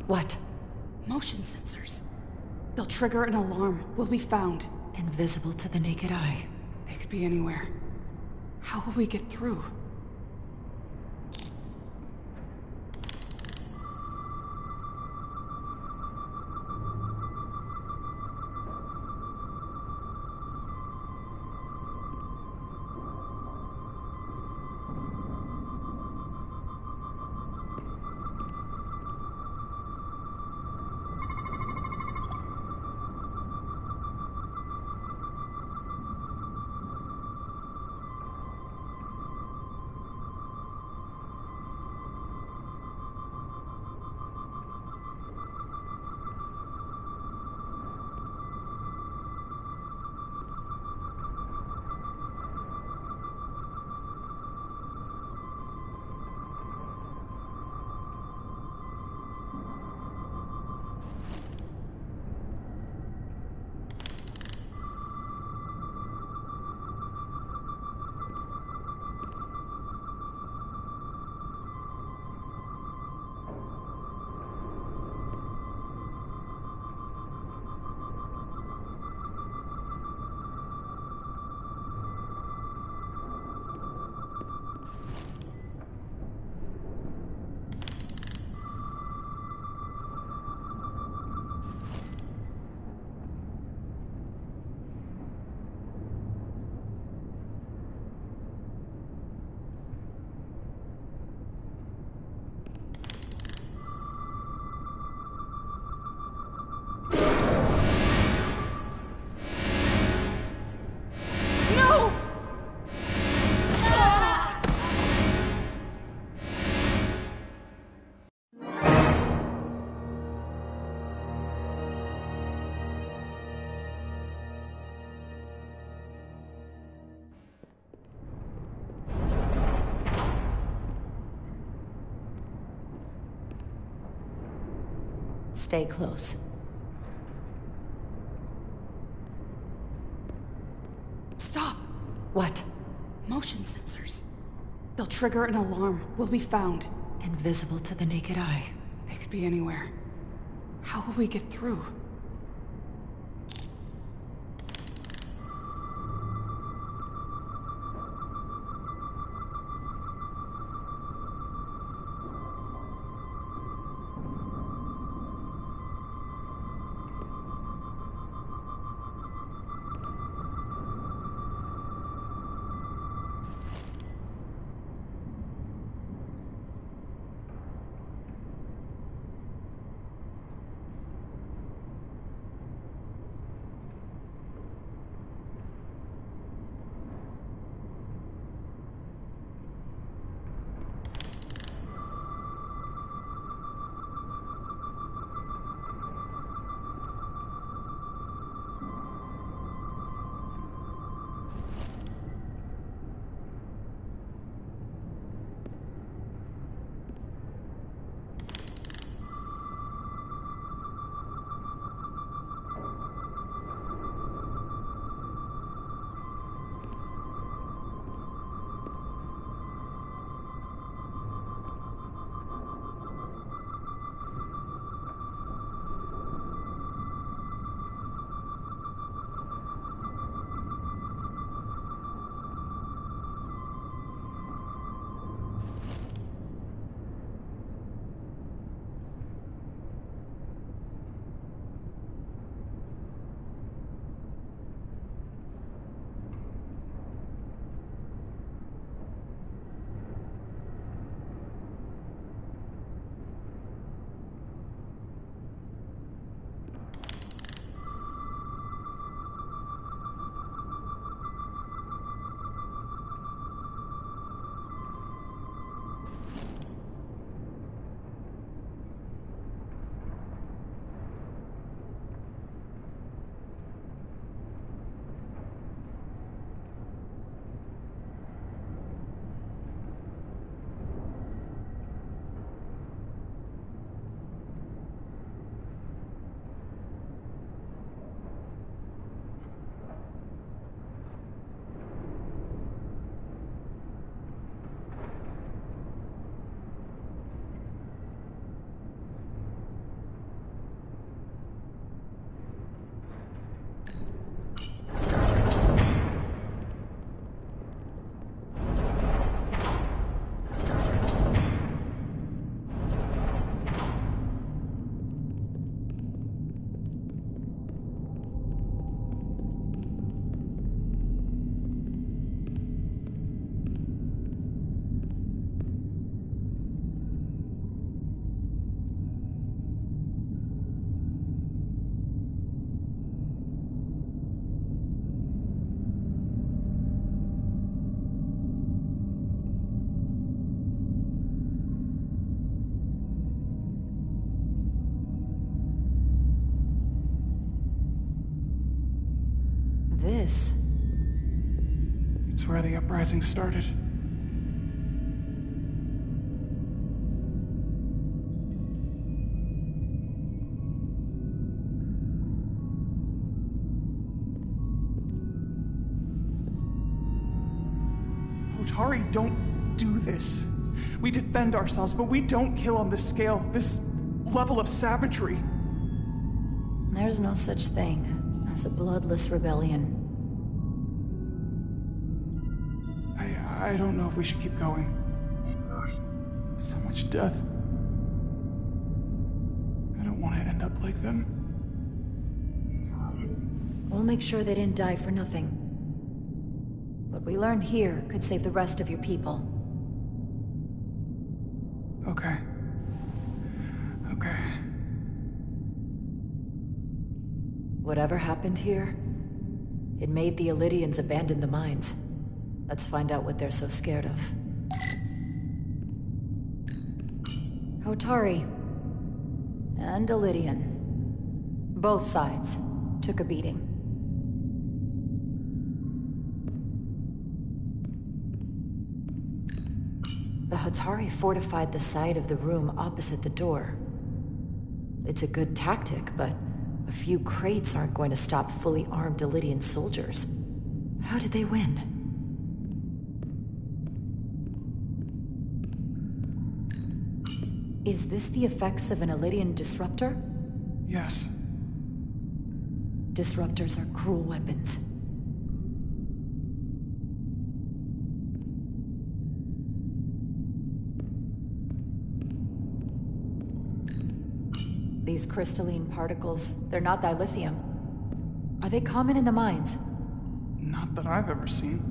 What? Motion sensors. They'll trigger an alarm. We'll be found. Invisible to the naked eye. They could be anywhere. How will we get through? Stay close. Stop! What? Motion sensors. They'll trigger an alarm. We'll be found. Invisible to the naked eye. They could be anywhere. How will we get through? This? It's where the uprising started. Otari, don't do this. We defend ourselves, but we don't kill on this scale, this level of savagery. There's no such thing as a bloodless rebellion. I don't know if we should keep going. So much death. I don't want to end up like them. We'll make sure they didn't die for nothing. What we learn here could save the rest of your people. Okay. Okay. Whatever happened here, it made the Illydians abandon the mines. Let's find out what they're so scared of. Otari and Illydian. Both sides took a beating. The Otari fortified the side of the room opposite the door. It's a good tactic, but a few crates aren't going to stop fully armed Illydian soldiers. How did they win? Is this the effects of an Illydian disruptor? Yes. Disruptors are cruel weapons. These crystalline particles, they're not dilithium. Are they common in the mines? Not that I've ever seen.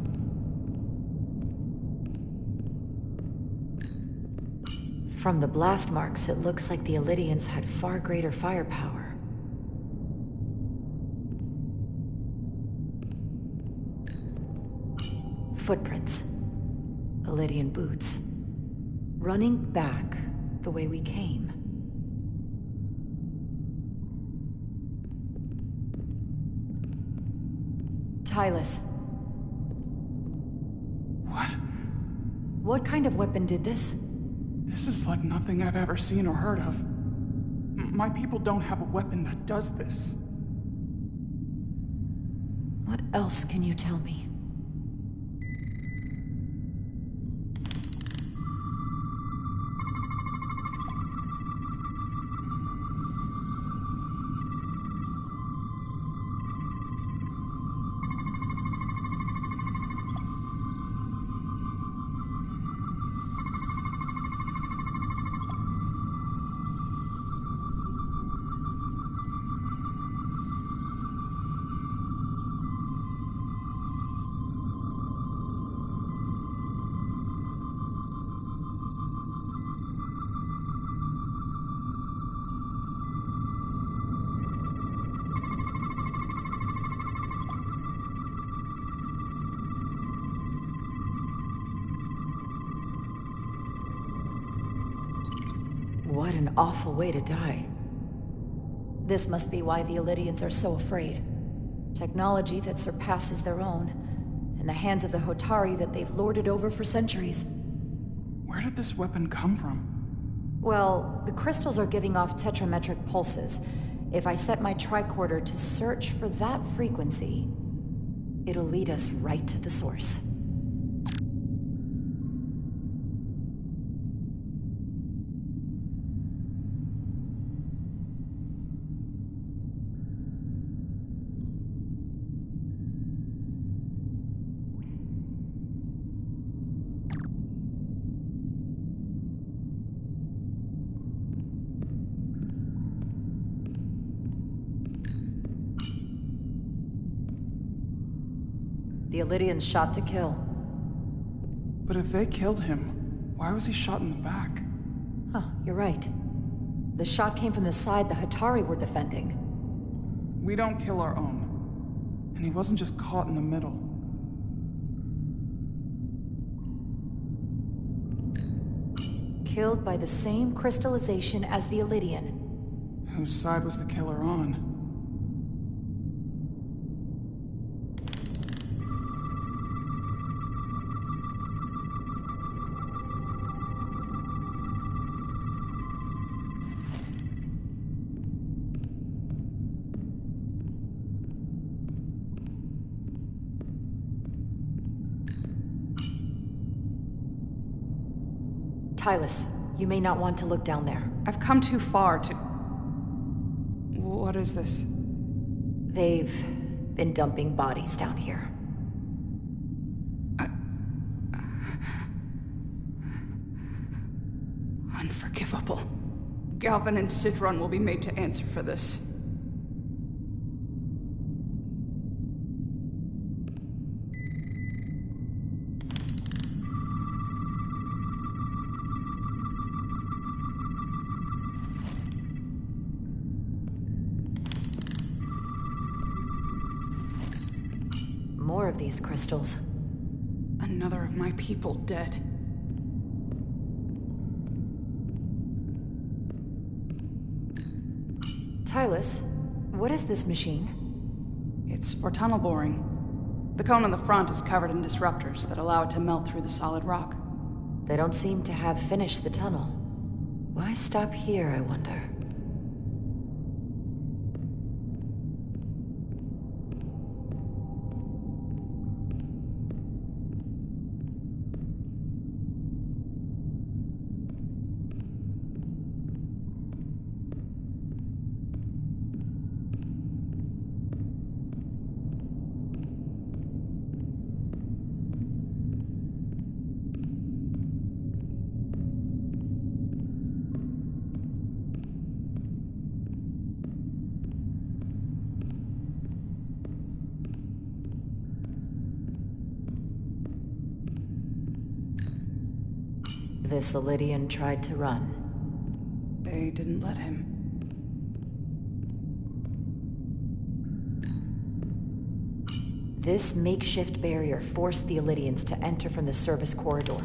From the blast marks, it looks like the Illydians had far greater firepower. Footprints. Illydian boots. Running back the way we came. Tylus. What? What kind of weapon did this? This is like nothing I've ever seen or heard of. My people don't have a weapon that does this. What else can you tell me? What an awful way to die. This must be why the Illydians are so afraid. Technology that surpasses their own, in the hands of the Otari that they've lorded over for centuries. Where did this weapon come from? Well, the crystals are giving off tetrametric pulses. If I set my tricorder to search for that frequency, it'll lead us right to the source. The Illydians shot to kill. But if they killed him, why was he shot in the back? Huh, you're right. The shot came from the side the Otari were defending. We don't kill our own. And he wasn't just caught in the middle. Killed by the same crystallization as the Illydian. Whose side was the killer on? Tylus, you may not want to look down there. I've come too far to... What is this? They've been dumping bodies down here. Unforgivable. Galvin and Sidron will be made to answer for this. More of these crystals. Another of my people dead. Tylus, what is this machine? It's for tunnel boring. The cone on the front is covered in disruptors that allow it to melt through the solid rock. They don't seem to have finished the tunnel. Why stop here, I wonder? This Elydian tried to run. They didn't let him. This makeshift barrier forced the Elydians to enter from the service corridor,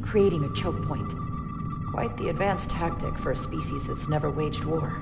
creating a choke point. Quite the advanced tactic for a species that's never waged war.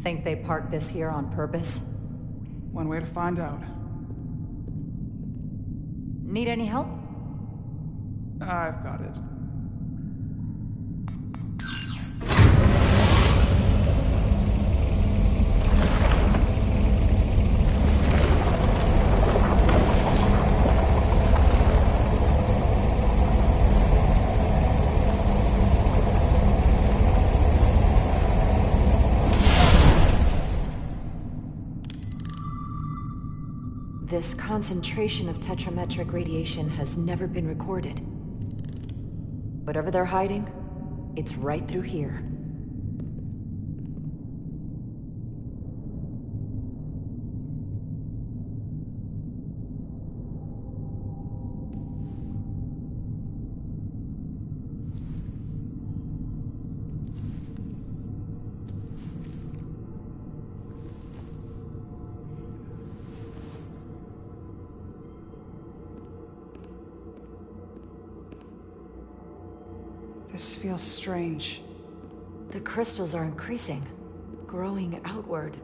Think they parked this here on purpose? One way to find out. Need any help? I've got it. This concentration of tetrametric radiation has never been recorded. Whatever they're hiding, it's right through here. This feels strange. The crystals are increasing, growing outward,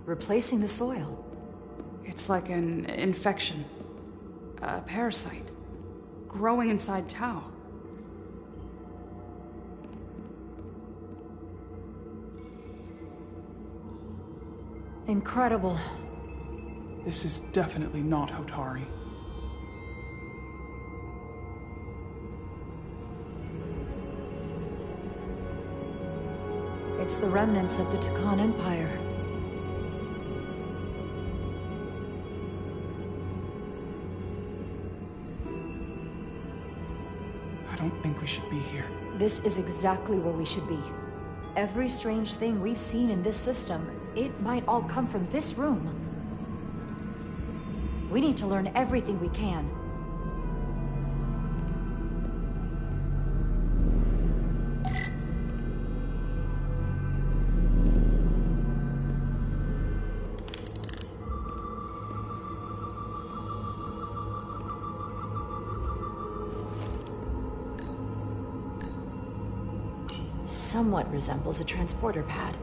replacing the soil. It's like an infection. A parasite. Growing inside Tau. Incredible. This is definitely not Hotari. It's the remnants of the Tucan Empire. I we should be here. This is exactly where we should be. Every strange thing we've seen in this system, it might all come from this room. We need to learn everything we can. Somewhat resembles a transporter pad.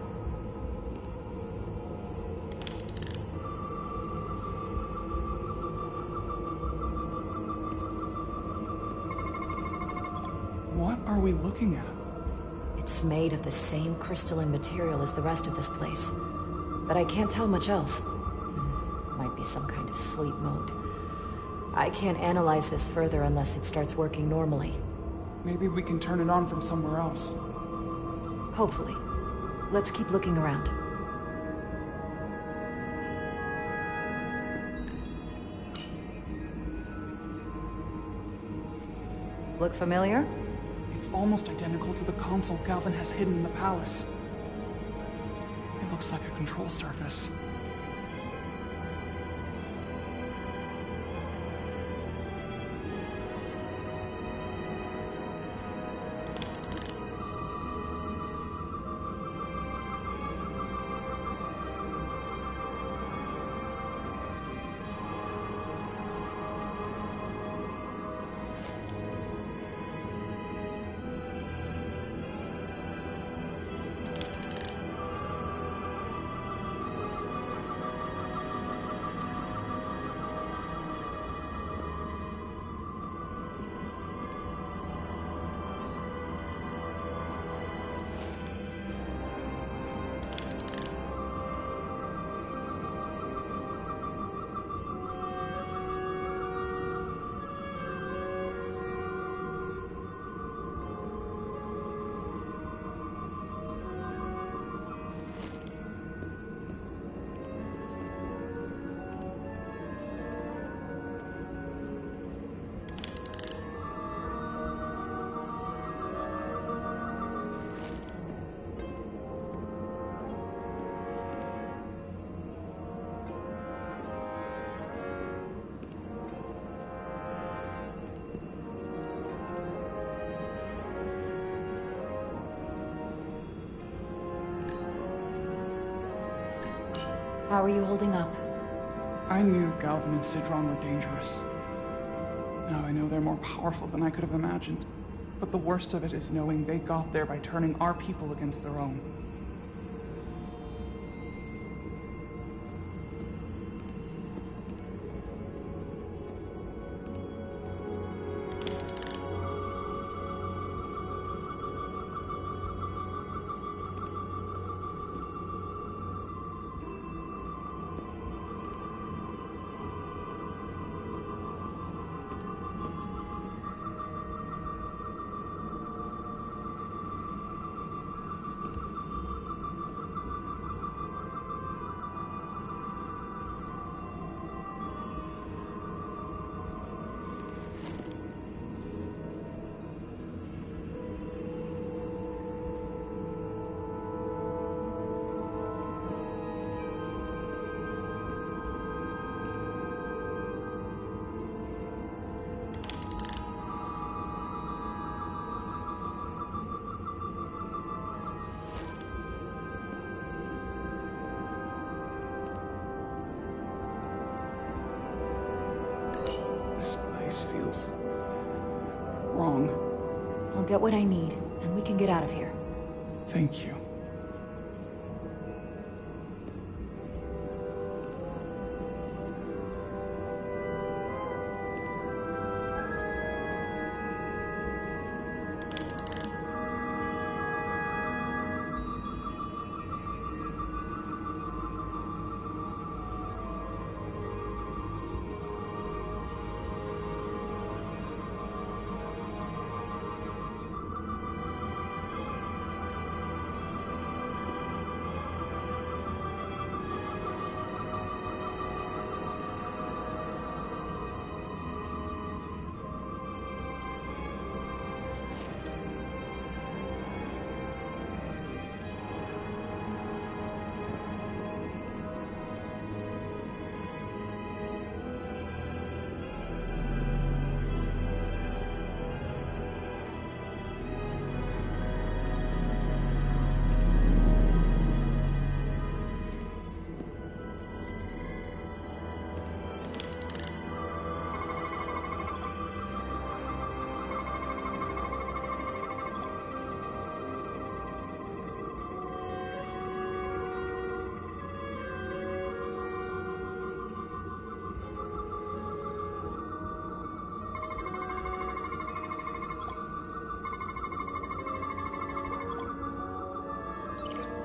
What are we looking at? It's made of the same crystalline material as the rest of this place, but I can't tell much else. Might be some kind of sleep mode. I can't analyze this further unless it starts working normally. Maybe we can turn it on from somewhere else. Hopefully. Let's keep looking around. Look familiar? It's almost identical to the console Galvin has hidden in the palace. It looks like a control surface. How are you holding up? I knew Galvin and Sidron were dangerous. Now I know they're more powerful than I could have imagined. But the worst of it is knowing they got there by turning our people against their own. This feels wrong. I'll get what I need, and we can get out of here. Thank you.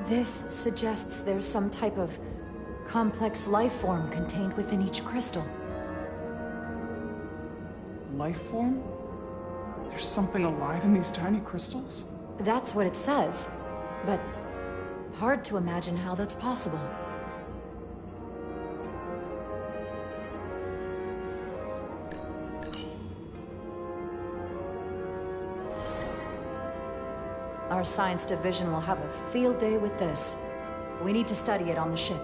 This suggests there's some type of complex life form contained within each crystal. Life form? There's something alive in these tiny crystals? That's what it says, but hard to imagine how that's possible. Our science division will have a field day with this. We need to study it on the ship.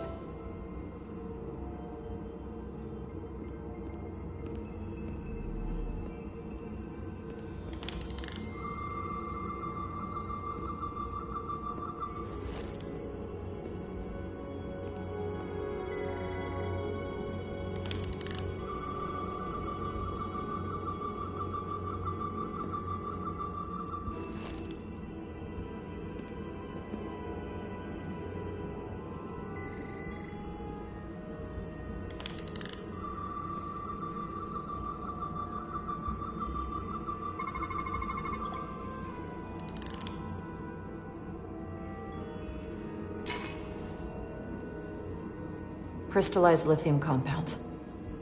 Crystallized lithium compound.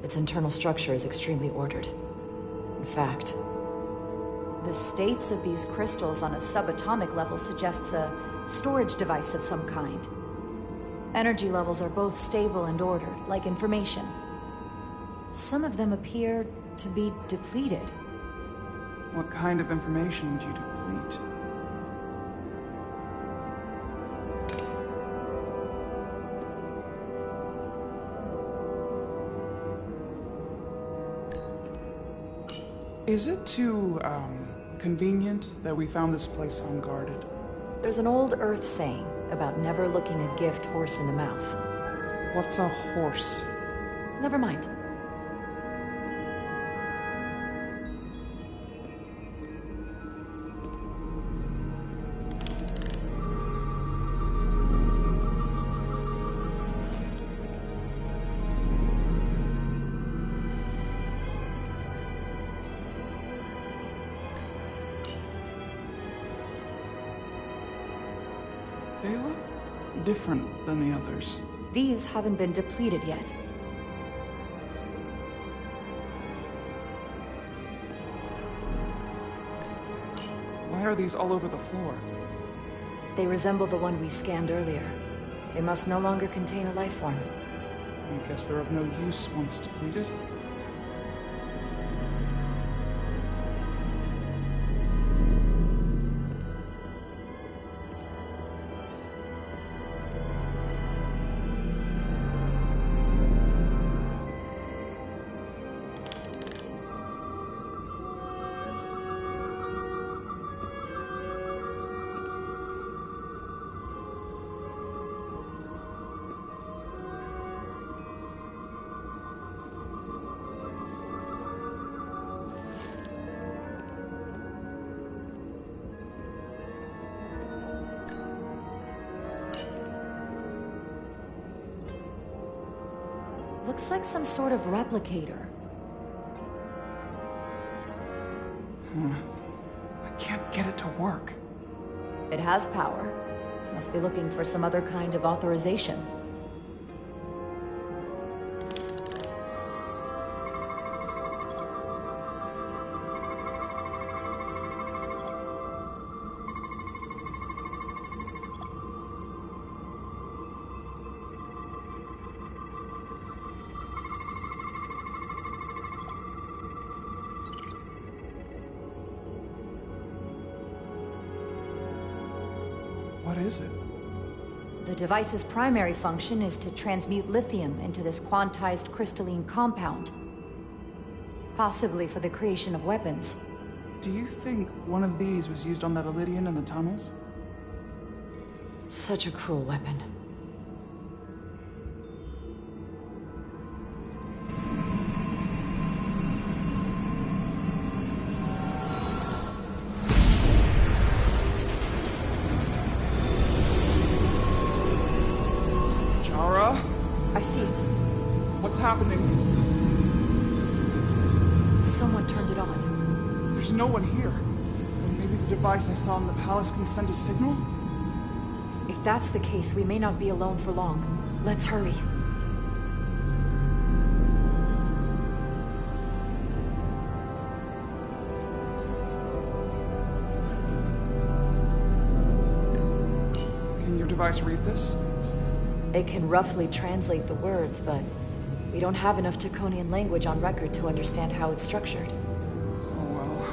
Its internal structure is extremely ordered. In fact, the states of these crystals on a subatomic level suggests a storage device of some kind. Energy levels are both stable and ordered, like information. Some of them appear to be depleted. What kind of information would you deplete? Is it too, convenient that we found this place unguarded? There's an old Earth saying about never looking a gift horse in the mouth. What's a horse? Never mind. They look different than the others. These haven't been depleted yet. Why are these all over the floor? They resemble the one we scanned earlier. They must no longer contain a life form. I guess they're of no use once depleted. Looks like some sort of replicator. I can't get it to work. It has power. Must be looking for some other kind of authorization. What is it? The device's primary function is to transmute lithium into this quantized crystalline compound. Possibly for the creation of weapons. Do you think one of these was used on that Elydian in the tunnels? Such a cruel weapon. I see it. What's happening? Someone turned it on. There's no one here. Maybe the device I saw in the palace can send a signal? If that's the case, we may not be alone for long. Let's hurry. Can your device read this? It can roughly translate the words, but we don't have enough Taconian language on record to understand how it's structured. Oh well.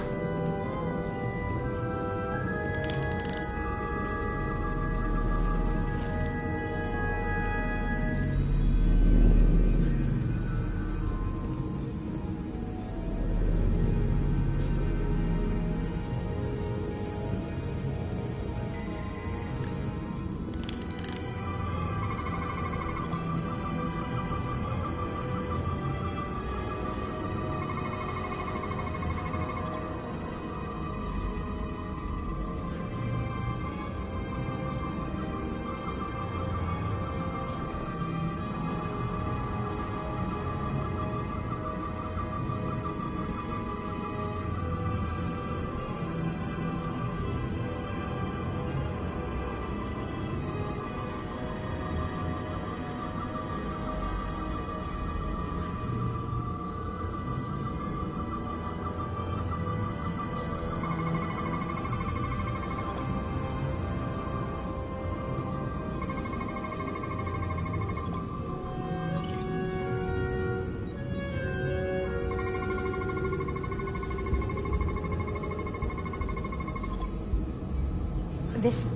This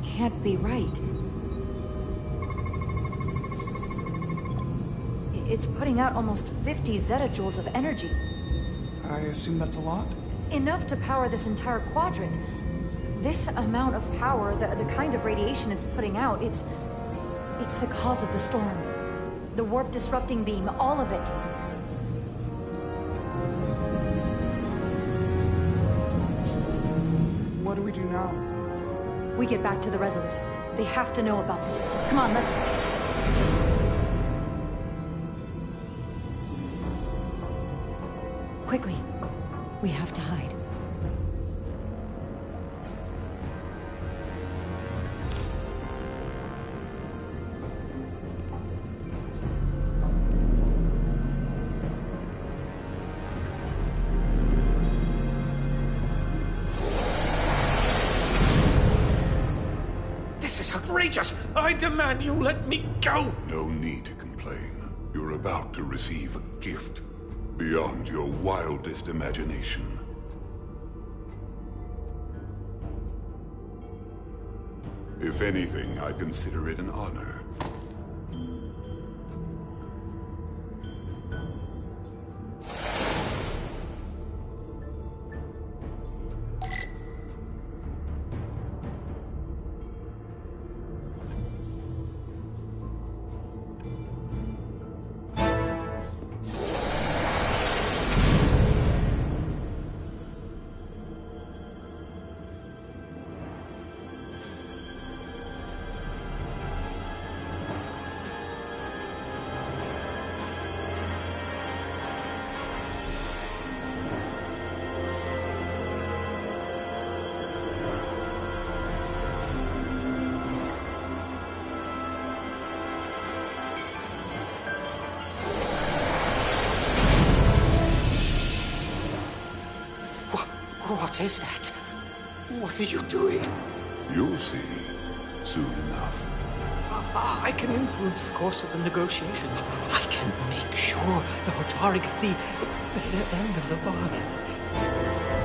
can't be right. It's putting out almost 50 zettajoules of energy. I assume that's a lot? Enough to power this entire quadrant. This amount of power, the kind of radiation it's putting out, it's the cause of the storm. The warp disrupting beam, all of it. What do we do now? We get back to the Resolute. They have to know about this. Come on, let's... Quickly. We have to hide. This is outrageous! I demand you let me go! No need to complain. You're about to receive a gift beyond your wildest imagination. If anything, I consider it an honor. What is that? What are you doing? You'll see soon enough. I can influence the course of the negotiations. I can make sure the Hotari get the end of the bargain.